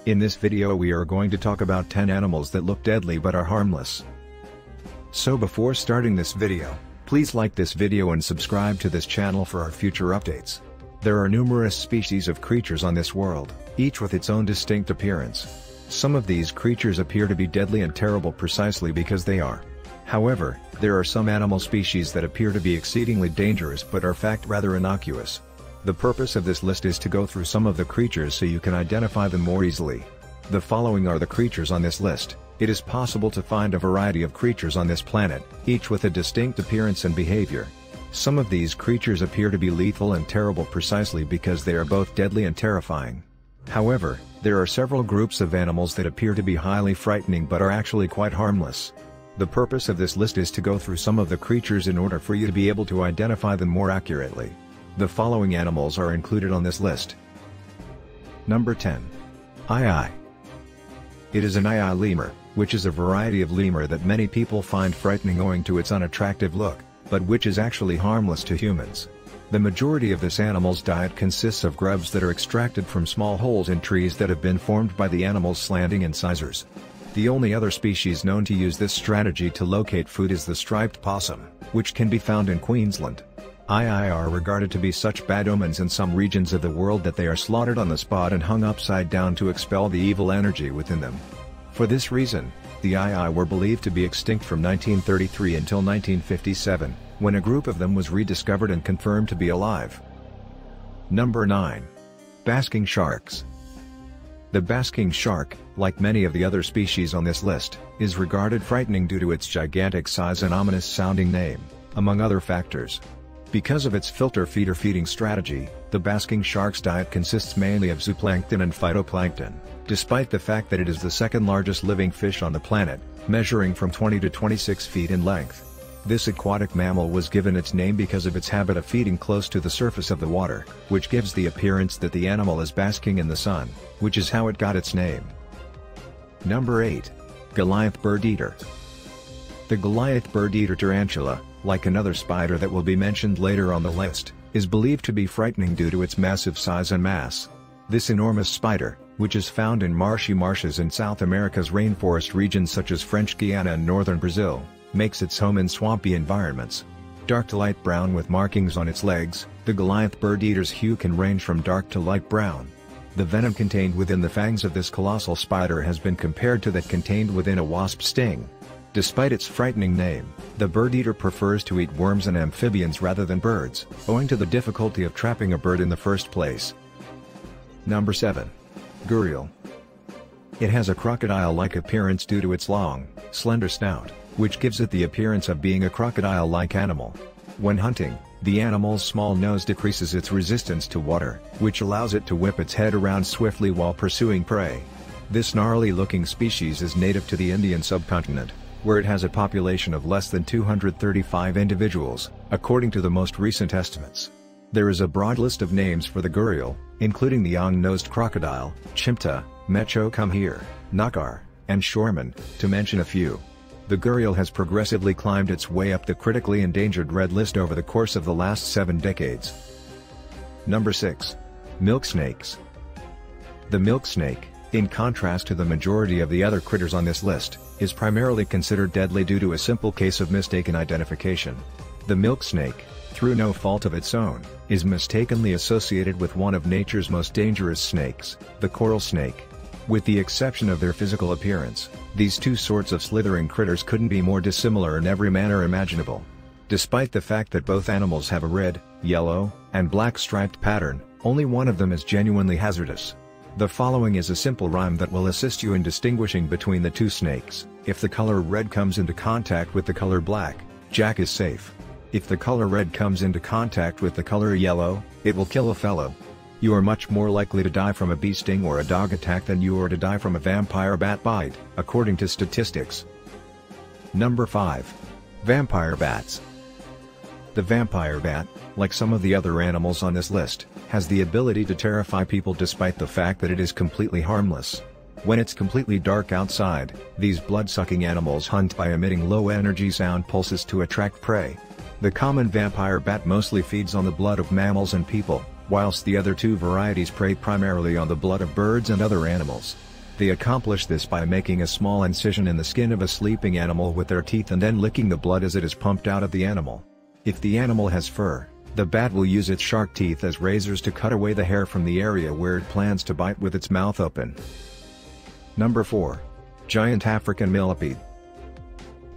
In this video we are going to talk about 10 animals that look deadly but are harmless. So before starting this video, please like this video and subscribe to this channel for our future updates. There are numerous species of creatures on this world, each with its own distinct appearance. Some of these creatures appear to be deadly and terrible precisely because they are. However, there are some animal species that appear to be exceedingly dangerous but are in fact rather innocuous. The purpose of this list is to go through some of the creatures so you can identify them more easily. The following are the creatures on this list. It is possible to find a variety of creatures on this planet, each with a distinct appearance and behavior. Some of these creatures appear to be lethal and terrible precisely because they are both deadly and terrifying. However, there are several groups of animals that appear to be highly frightening but are actually quite harmless. The purpose of this list is to go through some of the creatures in order for you to be able to identify them more accurately. The following animals are included on this list. Number 10. Aye. It is an aye lemur, which is a variety of lemur that many people find frightening owing to its unattractive look, but which is actually harmless to humans. The majority of this animal's diet consists of grubs that are extracted from small holes in trees that have been formed by the animal's slanting incisors. The only other species known to use this strategy to locate food is the striped possum, which can be found in Queensland. Aye are regarded to be such bad omens in some regions of the world that they are slaughtered on the spot and hung upside down to expel the evil energy within them. For this reason, the aye were believed to be extinct from 1933 until 1957, when a group of them was rediscovered and confirmed to be alive. Number 9. Basking Sharks. The basking shark, like many of the other species on this list, is regarded frightening due to its gigantic size and ominous-sounding name, among other factors. Because of its filter feeder feeding strategy, the basking shark's diet consists mainly of zooplankton and phytoplankton, despite the fact that it is the second largest living fish on the planet, measuring from 20 to 26 feet in length. This aquatic mammal was given its name because of its habit of feeding close to the surface of the water, which gives the appearance that the animal is basking in the sun, which is how it got its name. Number 8. Goliath bird eater. The Goliath bird eater tarantula, like another spider that will be mentioned later on the list, is believed to be frightening due to its massive size and mass. This enormous spider, which is found in marshy marshes in South America's rainforest regions such as French Guiana and northern Brazil, makes its home in swampy environments. Dark to light brown with markings on its legs, the Goliath bird eater's hue can range from dark to light brown. The venom contained within the fangs of this colossal spider has been compared to that contained within a wasp's sting. Despite its frightening name, the bird eater prefers to eat worms and amphibians rather than birds, owing to the difficulty of trapping a bird in the first place. Number 7. Gharial. It has a crocodile-like appearance due to its long, slender snout, which gives it the appearance of being a crocodile-like animal. When hunting, the animal's small nose decreases its resistance to water, which allows it to whip its head around swiftly while pursuing prey. This gnarly-looking species is native to the Indian subcontinent, where it has a population of less than 235 individuals, according to the most recent estimates. There is a broad list of names for the gharial, including the long-nosed crocodile, chimta, mecho come here, nakar, and shoreman, to mention a few. The gharial has progressively climbed its way up the critically endangered red list over the course of the last 7 decades. Number 6. Milk snakes. The milk snake, in contrast to the majority of the other critters on this list, is primarily considered deadly due to a simple case of mistaken identification. The milk snake, through no fault of its own, is mistakenly associated with one of nature's most dangerous snakes, the coral snake. With the exception of their physical appearance, these two sorts of slithering critters couldn't be more dissimilar in every manner imaginable. Despite the fact that both animals have a red, yellow, and black striped pattern, only one of them is genuinely hazardous. The following is a simple rhyme that will assist you in distinguishing between the two snakes. If the color red comes into contact with the color black, Jack is safe. If the color red comes into contact with the color yellow, it will kill a fellow. You are much more likely to die from a bee sting or a dog attack than you are to die from a vampire bat bite, according to statistics. Number 5. Vampire bats. The vampire bat, like some of the other animals on this list, has the ability to terrify people despite the fact that it is completely harmless. When it's completely dark outside, these blood-sucking animals hunt by emitting low-energy sound pulses to attract prey. The common vampire bat mostly feeds on the blood of mammals and people, whilst the other two varieties prey primarily on the blood of birds and other animals. They accomplish this by making a small incision in the skin of a sleeping animal with their teeth and then licking the blood as it is pumped out of the animal. If the animal has fur, the bat will use its shark teeth as razors to cut away the hair from the area where it plans to bite with its mouth open. Number 4. Giant African Millipede.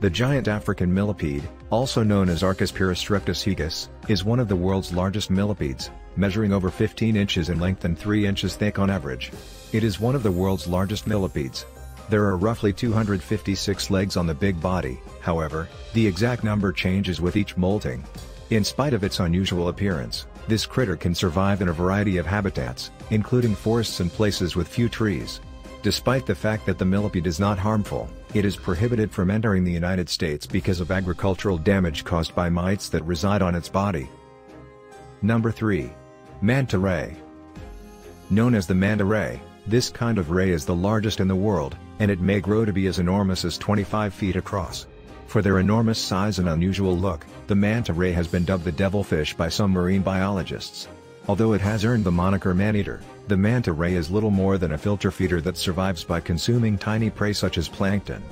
The giant African millipede, also known as Archaeospirostrectus higus, is one of the world's largest millipedes, measuring over 15 inches in length and 3 inches thick on average. It is one of the world's largest millipedes. There are roughly 256 legs on the big body, however, the exact number changes with each molting. In spite of its unusual appearance, this critter can survive in a variety of habitats, including forests and places with few trees. Despite the fact that the millipede is not harmful, it is prohibited from entering the United States because of agricultural damage caused by mites that reside on its body. Number 3. Manta Ray. Known as the Manta Ray, this kind of ray is the largest in the world, and it may grow to be as enormous as 25 feet across. For their enormous size and unusual look, the manta ray has been dubbed the devilfish by some marine biologists. Although it has earned the moniker maneater, the manta ray is little more than a filter feeder that survives by consuming tiny prey such as plankton.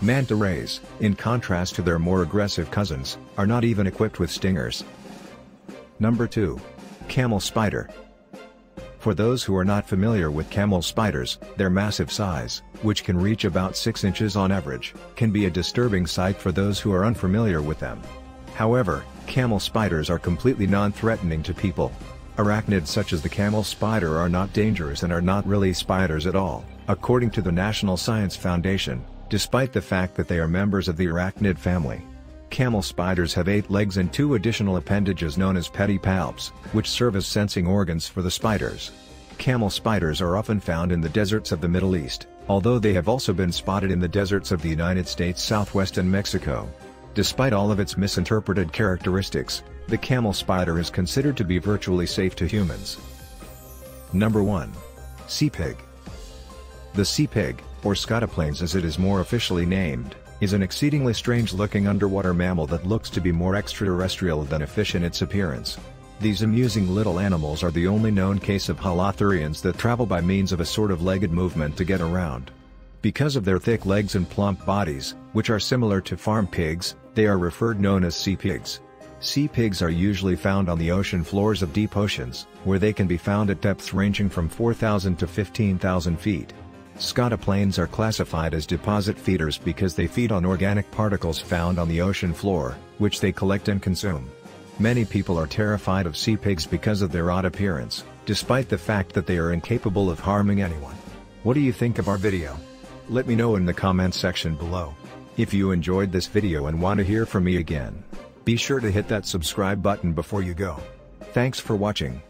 Manta rays, in contrast to their more aggressive cousins, are not even equipped with stingers. Number 2. Camel Spider. For those who are not familiar with camel spiders, their massive size, which can reach about 6 inches on average, can be a disturbing sight for those who are unfamiliar with them. However, camel spiders are completely non-threatening to people. Arachnids such as the camel spider are not dangerous and are not really spiders at all, according to the National Science Foundation, despite the fact that they are members of the arachnid family. Camel spiders have 8 legs and 2 additional appendages known as pedipalps, which serve as sensing organs for the spiders. Camel spiders are often found in the deserts of the Middle East, although they have also been spotted in the deserts of the United States Southwest and Mexico. Despite all of its misinterpreted characteristics, the camel spider is considered to be virtually safe to humans. Number 1. Sea pig. The sea pig, or scotoplanes as it is more officially named, is an exceedingly strange-looking underwater mammal that looks to be more extraterrestrial than a fish in its appearance. These amusing little animals are the only known case of holothurians that travel by means of a sort of legged movement to get around. Because of their thick legs and plump bodies, which are similar to farm pigs, they are known as sea pigs. Sea pigs are usually found on the ocean floors of deep oceans, where they can be found at depths ranging from 4,000 to 15,000 feet. Scotoplanes are classified as deposit feeders because they feed on organic particles found on the ocean floor, which they collect and consume. Many people are terrified of sea pigs because of their odd appearance, despite the fact that they are incapable of harming anyone. What do you think of our video? Let me know in the comments section below. If you enjoyed this video and want to hear from me again, be sure to hit that subscribe button before you go. Thanks for watching.